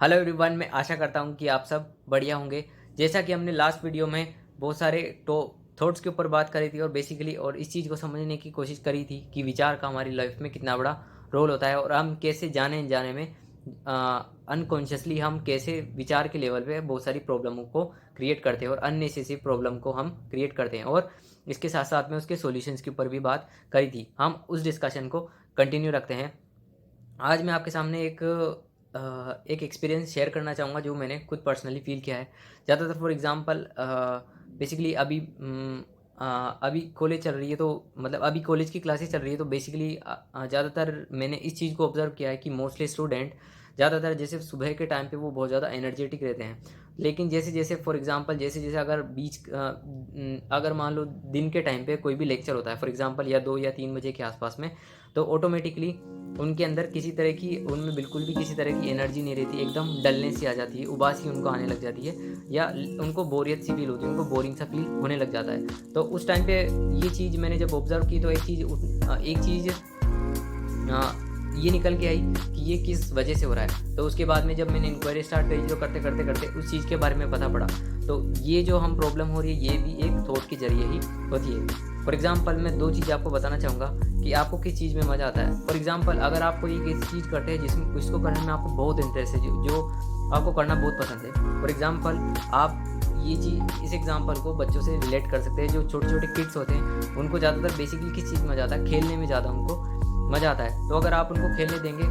Hello everyone, मैं आशा करता हूँ कि आप सब बढ़िया होंगे। जैसा कि हमने लास्ट वीडियो में बहुत सारे थॉट्स के ऊपर बात करी थी और बेसिकली और इस चीज़ को समझने की कोशिश करी थी कि विचार का हमारी लाइफ में कितना बड़ा रोल होता है और हम कैसे जाने अनजाने में अनकॉन्शियसली हम कैसे विचार के लेवल पे बहुत सारी प्रॉब्लमों को क्रिएट करते हैं और अननेसेसरी प्रॉब्लम को हम क्रिएट करते हैं। और इसके साथ साथ में उसके सॉल्यूशंस के ऊपर भी बात करी थी। हम उस डिस्कशन को कंटिन्यू रखते हैं। आज मैं आपके सामने एक एक्सपीरियंस शेयर करना चाहूँगा जो मैंने खुद पर्सनली फ़ील किया है। ज़्यादातर फॉर एग्ज़ाम्पल बेसिकली अभी कॉलेज चल रही है, तो मतलब अभी कॉलेज की क्लासेस चल रही है, तो बेसिकली ज़्यादातर मैंने इस चीज़ को ऑब्ज़र्व किया है कि मोस्टली स्टूडेंट ज़्यादातर जैसे सुबह के टाइम पे वो बहुत ज़्यादा एनर्जेटिक रहते हैं। लेकिन जैसे-जैसे फॉर एग्ज़ाम्पल जैसे-जैसे अगर मान लो दिन के टाइम पे कोई भी लेक्चर होता है फॉर एग्ज़ाम्पल या 2 या 3 बजे के आस-पास में, तो ऑटोमेटिकली उनके अंदर उनमें बिल्कुल भी किसी तरह की एनर्जी नहीं रहती, एकदम डलनेस सी आ जाती है, उबासी उनको आने लग जाती है या उनको बोरियत सी फ़ील होती है, उनको बोरिंग सा फ़ील होने लग जाता है। तो उस टाइम पे ये चीज़ मैंने जब ऑब्ज़र्व की तो एक चीज़ ये निकल के आई कि ये किस वजह से हो रहा है। तो उसके बाद में जब मैंने इंक्वायरी स्टार्ट करी, जो करते-करते उस चीज़ के बारे में पता पड़ा। तो ये जो हम प्रॉब्लम हो रही है, ये भी एक थॉट के ज़रिए ही होती है। फॉर एग्ज़ाम्पल मैं 2 चीज़ें आपको बताना चाहूँगा कि आपको किस चीज़ में मज़ा आता है। फॉर एग्ज़ाम्पल अगर आप कोई एक ऐसी चीज़ करते हैं जिसको करने में आपको बहुत इंटरेस्ट है, जो आपको करना बहुत पसंद है। फॉर एग्ज़ाम्पल आप इस एग्ज़ाम्पल को बच्चों से रिलेट कर सकते हैं। जो छोटे-छोटे किड्स होते हैं, उनको ज़्यादातर बेसिकली किस चीज़ में मज़ा आता है? खेलने में ज़्यादा उनको मज़ा आता है। तो अगर आप उनको खेलने देंगे,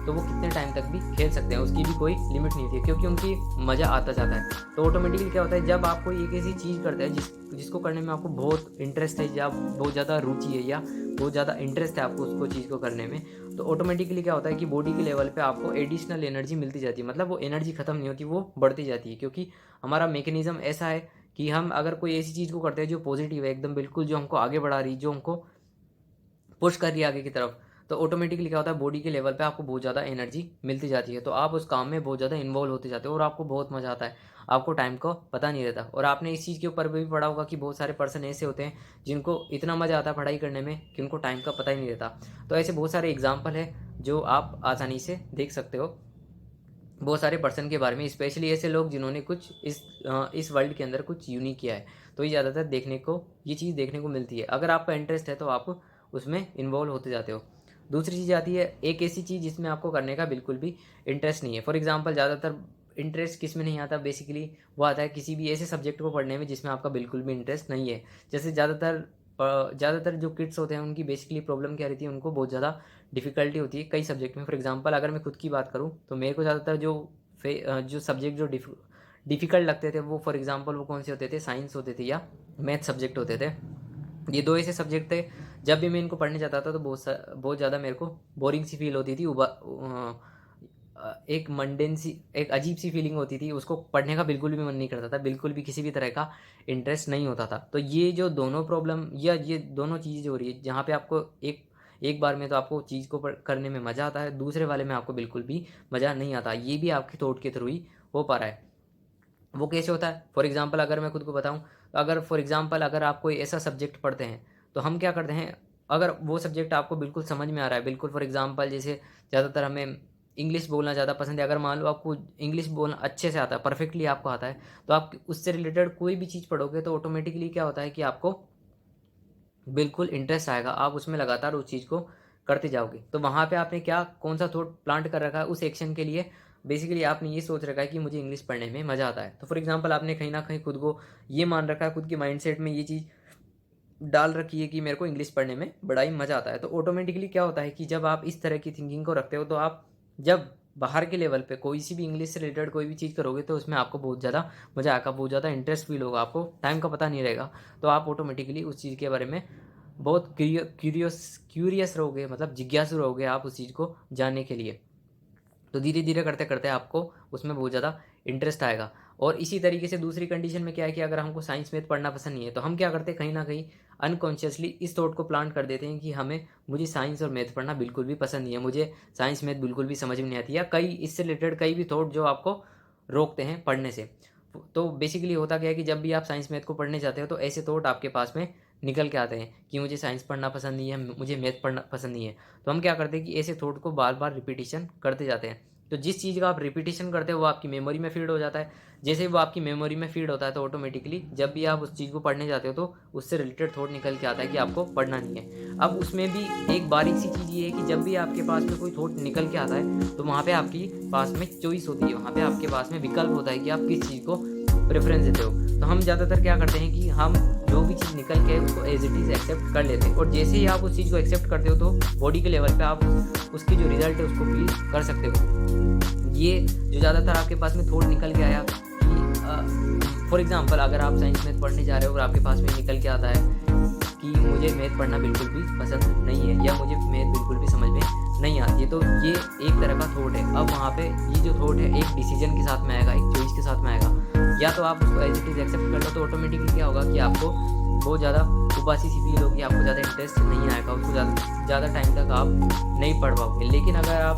तो वो कितने टाइम तक भी खेल सकते हैं, उसकी भी कोई लिमिट नहीं होती है, क्योंकि उनकी मज़ा आता जाता है। तो ऑटोमेटिकली क्या होता है, जब आप कोई एक ऐसी चीज़ करते हैं जिसको करने में आपको बहुत इंटरेस्ट है या बहुत ज़्यादा रुचि है या बहुत ज़्यादा इंटरेस्ट है आपको उसको चीज़ को करने में, तो ऑटोमेटिकली क्या होता है कि बॉडी के लेवल पे आपको एडिशनल एनर्जी मिलती जाती है। मतलब वो एनर्जी खत्म नहीं होती, वो बढ़ती जाती है, क्योंकि हमारा मैकेनिज़्म ऐसा है कि हम अगर कोई ऐसी चीज़ को करते हैं जो पॉजिटिव है एकदम बिल्कुल, जो हमको आगे बढ़ा रही है, जो हमको पुश कर रही है आगे की तरफ, तो ऑटोमेटिकली क्या होता है, बॉडी के लेवल पे आपको बहुत ज़्यादा एनर्जी मिलती जाती है। तो आप उस काम में बहुत ज़्यादा इन्वॉल्व होते जाते हो और आपको बहुत मज़ा आता है। आपको टाइम का पता नहीं रहता। और आपने इस चीज़ के ऊपर भी पढ़ा होगा कि बहुत सारे पर्सन ऐसे होते हैं जिनको इतना मज़ा आता है पढ़ाई करने में कि उनको टाइम का पता ही नहीं रहता। तो ऐसे बहुत सारे एग्ज़ाम्पल हैं जो आप आसानी से देख सकते हो। बहुत सारे पर्सन के बारे में, स्पेशली ऐसे लोग जिन्होंने इस वर्ल्ड के अंदर कुछ यूनिक किया है। तो ये चीज़ देखने को मिलती है। अगर आपका इंटरेस्ट है तो आप उसमें इन्वॉल्व होते जाते हो। दूसरी चीज़ आती है एक ऐसी चीज़ जिसमें आपको करने का बिल्कुल भी इंटरेस्ट नहीं है। फॉर एग्ज़ाम्पल ज़्यादातर इंटरेस्ट किस में नहीं आता, बेसिकली वो आता है किसी भी ऐसे सब्जेक्ट को पढ़ने में जिसमें आपका बिल्कुल भी इंटरेस्ट नहीं है। जैसे ज़्यादातर जो किड्स होते हैं उनकी बेसिकली प्रॉब्लम क्या रहती है, उनको बहुत ज़्यादा डिफ़िकल्टी होती है कई सब्जेक्ट में। फॉर एग्ज़ाम्पल अगर मैं खुद की बात करूँ तो मेरे को ज़्यादातर जो सब्जेक्ट जो डिफ़िकल्ट लगते थे, वो फॉर एग्ज़ाम्पल वो कौन से होते थे, साइंस होते थे या मैथ सब्जेक्ट होते थे। ये 2 ऐसे सब्जेक्ट थे, जब भी मैं इनको पढ़ने जाता था तो बहुत ज़्यादा मेरे को बोरिंग सी फ़ील होती थी। एक अजीब सी फीलिंग होती थी, उसको पढ़ने का बिल्कुल भी मन नहीं करता था, बिल्कुल भी किसी भी तरह का इंटरेस्ट नहीं होता था। तो ये जो दोनों प्रॉब्लम या ये दोनों चीज़ें जो हो रही है, जहाँ पे आपको एक एक बार में तो आपको चीज़ को करने में मज़ा आता है, दूसरे वाले में आपको बिल्कुल भी मज़ा नहीं आता। ये भी आपके थॉट के थ्रू ही हो पा रहा है। वो कैसे होता है? फॉर एग्ज़ाम्पल अगर मैं खुद को बताऊँ, अगर आप कोई ऐसा सब्जेक्ट पढ़ते हैं, तो हम क्या करते हैं, अगर वो सब्जेक्ट आपको बिल्कुल समझ में आ रहा है, बिल्कुल फॉर एग्ज़ाम्पल जैसे ज़्यादातर हमें इंग्लिश बोलना ज़्यादा पसंद है। अगर मान लो आपको इंग्लिश बोलना अच्छे से आता है, परफेक्टली आपको आता है, तो आप उससे रिलेटेड कोई भी चीज़ पढ़ोगे तो ऑटोमेटिकली क्या होता है कि आपको बिल्कुल इंटरेस्ट आएगा, आप उसमें लगातार उस चीज़ को करते जाओगे। तो वहाँ पे आपने कौन-सा थॉट प्लांट कर रखा है उस एक्शन के लिए, बेसिकली आपने ये सोच रखा है कि मुझे इंग्लिश पढ़ने में मज़ा आता है। तो फॉर एग्ज़ाम्पल आपने कहीं न कहीं खुद को ये मान रखा है, खुद के माइंडसेट में ये चीज़ डाल रखी है कि मेरे को इंग्लिश पढ़ने में बड़ा ही मज़ा आता है। तो ऑटोमेटिकली क्या होता है कि जब आप इस तरह की थिंकिंग को रखते हो, तो आप जब बाहर के लेवल पे कोई सी भी इंग्लिश से रिलेटेड कोई भी चीज़ करोगे, तो उसमें आपको बहुत ज़्यादा मज़ा आएगा, बहुत ज़्यादा इंटरेस्ट फ़ील होगा, आपको टाइम का पता नहीं रहेगा। तो आप ऑटोमेटिकली उस चीज़ के बारे में बहुत क्यूरियस रहोगे, मतलब जिज्ञासु रहोगे आप उस चीज़ को जानने के लिए। तो धीरे-धीरे करते-करते आपको उसमें बहुत ज़्यादा इंटरेस्ट आएगा। और इसी तरीके से दूसरी कंडीशन में क्या है कि अगर हमको साइंस मैथ पढ़ना पसंद नहीं है, तो हम क्या करते हैं, कहीं न कहीं अनकॉन्शियसली इस थॉट को प्लांट कर देते हैं कि मुझे साइंस और मैथ पढ़ना बिल्कुल भी पसंद नहीं है, मुझे साइंस मैथ बिल्कुल भी समझ में नहीं आती, या इससे रिलेटेड कई भी थॉट जो आपको रोकते हैं पढ़ने से। तो बेसिकली होता क्या है कि जब भी आप साइंस मैथ को पढ़ने जाते हो, तो ऐसे थॉट आपके पास में निकल के आते हैं कि मुझे साइंस पढ़ना पसंद नहीं है, मुझे मैथ पढ़ना पसंद नहीं है। तो हम क्या करते हैं कि ऐसे थॉट को बार-बार रिपीटिशन करते जाते हैं। तो जिस चीज़ का आप रिपीटिशन करते हो वो आपकी मेमोरी में फीड हो जाता है। जैसे ही वो आपकी मेमोरी में फीड होता है तो ऑटोमेटिकली जब भी आप उस चीज़ को पढ़ने जाते हो तो उससे रिलेटेड थॉट निकल के आता है कि आपको पढ़ना नहीं है। अब उसमें भी एक बारीक सी चीज़ ये है कि जब भी आपके पास में कोई थॉट निकल के आता है तो वहाँ पे आपकी पास में चॉइस होती है, वहाँ पे आपके पास में विकल्प होता है कि आप किस चीज़ को प्रेफरेंस देते हो। तो हम ज़्यादातर क्या करते हैं कि हम जो भी चीज़ निकल के उसको एज इट इज़ एक्सेप्ट कर लेते हैं, और जैसे ही आप उस चीज़ को एक्सेप्ट करते हो तो बॉडी के लेवल पे आप उसकी जो रिजल्ट है उसको फील कर सकते हो। ये जो ज़्यादातर आपके पास में थॉट निकल के आया कि फॉर एग्जांपल अगर आप साइंस मैथ पढ़ने जा रहे हो और आपके पास में निकल के आता है कि मुझे मैथ पढ़ना बिल्कुल भी पसंद नहीं है या मुझे मैथ बिल्कुल भी समझ में नहीं आती है, तो ये एक तरह का थॉट है। अब वहाँ पे ये जो थॉट है एक डिसीजन के साथ में आएगा, एक चॉइस के साथ में आएगा। या तो आप उसको एज इट इज़ एक्सेप्ट कर लो तो ऑटोमेटिकली क्या होगा कि आपको बहुत ज़्यादा उबासी सी फील होगी, आपको ज़्यादा इंटरेस्ट नहीं आएगा, उसको ज़्यादा टाइम तक आप नहीं पढ़ पाओगे। लेकिन अगर आप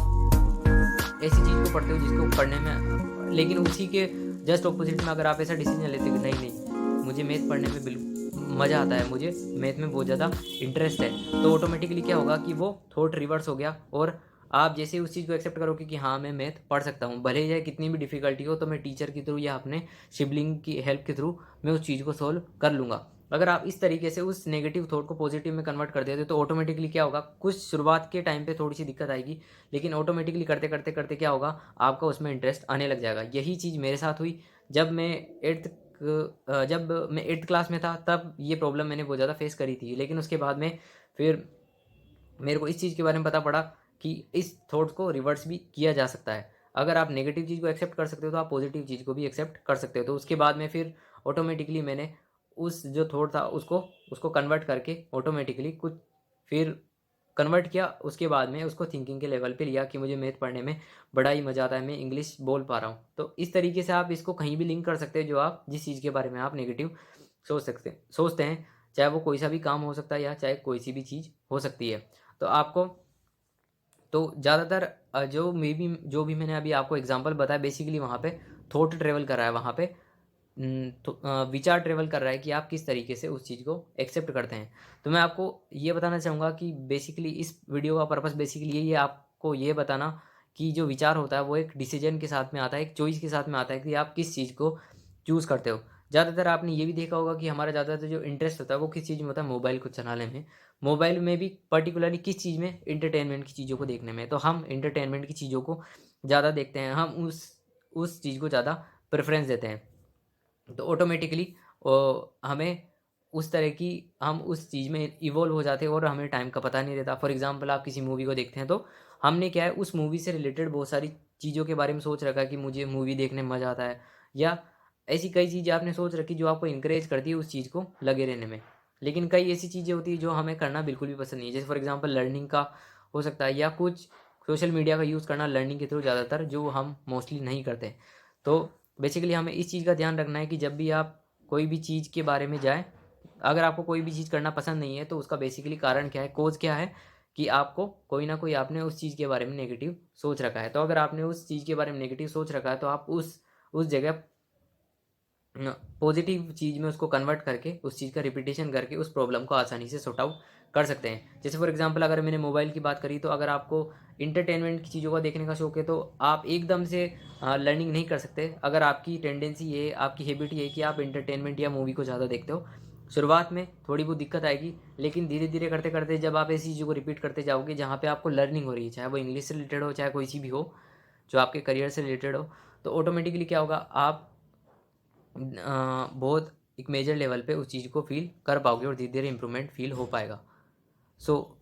ऐसी चीज़ को पढ़ते हो जिसको पढ़ने में, लेकिन उसी के जस्ट ऑपोजिट में अगर आप ऐसा डिसीजन लेते हो कि नहीं मुझे मैथ पढ़ने में बिल्कुल मज़ा आता है, मुझे मैथ में बहुत ज़्यादा इंटरेस्ट है, तो ऑटोमेटिकली क्या होगा कि वो थॉट रिवर्स हो गया और आप जैसे ही उस चीज़ को एक्सेप्ट करोगे कि हाँ मैं मैथ पढ़ सकता हूँ, भले ही कितनी भी डिफ़िकल्टी हो तो मैं टीचर के थ्रू या अपने सिबलिंग की हेल्प के थ्रू मैं उस चीज़ को सॉल्व कर लूँगा। अगर आप इस तरीके से उस नेगेटिव थॉट को पॉजिटिव में कन्वर्ट कर देते हो तो ऑटोमेटिकली क्या होगा, कुछ शुरुआत के टाइम पे थोड़ी सी दिक्कत आएगी, लेकिन ऑटोमेटिकली करते करते करते क्या होगा आपका उसमें इंटरेस्ट आने लग जाएगा। यही चीज़ मेरे साथ हुई जब मैं एट्थ क्लास में था, तब ये प्रॉब्लम मैंने बहुत ज़्यादा फेस करी थी। लेकिन उसके बाद में फिर मेरे को इस चीज़ के बारे में पता पड़ा कि इस थॉट्स को रिवर्स भी किया जा सकता है। अगर आप नेगेटिव चीज़ को एक्सेप्ट कर सकते हो तो आप पॉजिटिव चीज़ को भी एक्सेप्ट कर सकते हो। तो उसके बाद में फिर ऑटोमेटिकली मैंने उस जो थॉट था उसको कन्वर्ट करके ऑटोमेटिकली कुछ फिर कन्वर्ट किया। उसके बाद में उसको थिंकिंग के लेवल पे लिया कि मुझे मैथ पढ़ने में बड़ा ही मज़ा आता है, मैं इंग्लिश बोल पा रहा हूँ। तो इस तरीके से आप इसको कहीं भी लिंक कर सकते हैं, जो आप जिस चीज़ के बारे में आप नेगेटिव सोचते हैं, चाहे वो कोई सा भी काम हो सकता है या चाहे कोई सी भी चीज़ हो सकती है। तो आपको तो ज़्यादातर जो भी मैंने अभी आपको एग्जांपल बताया, बेसिकली वहाँ पे थॉट ट्रेवल कर रहा है, वहाँ पे विचार ट्रेवल कर रहा है कि आप किस तरीके से उस चीज़ को एक्सेप्ट करते हैं। तो मैं आपको ये बताना चाहूँगा कि बेसिकली इस वीडियो का पर्पस बेसिकली यही है, आपको ये बताना कि जो विचार होता है वो एक डिसीजन के साथ में आता है, एक चॉइस के साथ में आता है कि आप किस चीज़ को चूज़ करते हो। ज़्यादातर आपने ये भी देखा होगा कि हमारा ज़्यादातर जो इंटरेस्ट होता है वो किस चीज़ में होता है, मोबाइल को चलाने में। मोबाइल में भी पर्टिकुलरली किस चीज़ में, एंटरटेनमेंट की चीज़ों को देखने में। तो हम एंटरटेनमेंट की चीज़ों को ज़्यादा देखते हैं, हम उस चीज़ को ज़्यादा प्रेफ़रेंस देते हैं। तो ऑटोमेटिकली हमें उस तरह की हम उस चीज़ में इवॉल्व हो जाते हैं और हमें टाइम का पता नहीं रहता। फॉर एग्ज़ाम्पल आप किसी मूवी को देखते हैं तो हमने क्या है, उस मूवी से रिलेटेड बहुत सारी चीज़ों के बारे में सोच रखा है कि मुझे मूवी देखने में मज़ा आता है, या ऐसी कई चीज़ें आपने सोच रखी जो आपको इनकरेज करती है उस चीज़ को लगे रहने में। लेकिन कई ऐसी चीज़ें होती हैं जो हमें करना बिल्कुल भी पसंद नहीं है। जैसे फॉर एग्ज़ाम्पल लर्निंग का हो सकता है, या कुछ सोशल मीडिया का यूज़ करना लर्निंग के थ्रू ज़्यादातर, जो हम मोस्टली नहीं करते। तो बेसिकली हमें इस चीज़ का ध्यान रखना है कि जब भी आप कोई भी चीज़ के बारे में जाएँ, अगर आपको कोई भी चीज़ करना पसंद नहीं है तो उसका बेसिकली कारण क्या है, कॉज़ क्या है, कि आपको कोई ना कोई आपने उस चीज़ के बारे में नेगेटिव सोच रखा है। तो अगर आपने उस चीज़ के बारे में नेगेटिव सोच रखा है तो आप उस जगह पॉजिटिव चीज़ में उसको कन्वर्ट करके, उस चीज़ का रिपीटेशन करके उस प्रॉब्लम को आसानी से सॉर्ट आउट कर सकते हैं। जैसे फॉर एग्जांपल अगर मैंने मोबाइल की बात करी, तो अगर आपको इंटरटेनमेंट की चीज़ों का देखने का शौक है तो आप एकदम से लर्निंग नहीं कर सकते। अगर आपकी टेंडेंसी ये, आपकी हैबिट ये है कि आप इंटरटेनमेंट या मूवी को ज़्यादा देखते हो, शुरुआत में थोड़ी बहुत दिक्कत आएगी, लेकिन धीरे धीरे करते करते जब आप ऐसी चीज़ों को रिपीट करते जाओगे जहाँ पे आपको लर्निंग हो रही है, चाहे वो इंग्लिश से रिलेटेड हो, चाहे कोई सी भी हो जो आपके करियर से रिलेटेड हो, तो ऑटोमेटिकली क्या होगा, आप बहुत एक मेजर लेवल पे उस चीज़ को फ़ील कर पाओगे और धीरे धीरे इम्प्रूवमेंट फ़ील हो पाएगा। सो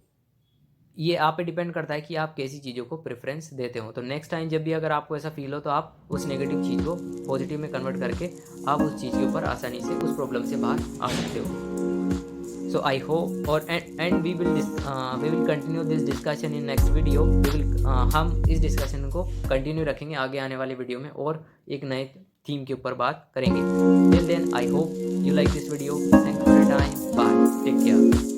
ये आप पे डिपेंड करता है कि आप कैसी चीज़ों को प्रेफ़रेंस देते हो। तो नेक्स्ट टाइम जब भी अगर आपको ऐसा फ़ील हो तो आप उस नेगेटिव चीज़ को पॉजिटिव में कन्वर्ट करके आप उस चीज़ के ऊपर आसानी से उस प्रॉब्लम से बाहर आ सकते हो। सो आई होप, और and we will continue this discussion in next video. हम इस डिस्कशन को कंटिन्यू रखेंगे आगे आने वाले वीडियो में, और एक नए थीम के ऊपर बात करेंगे। Till then I hope you like this video. Thank you for your time. Bye, take care.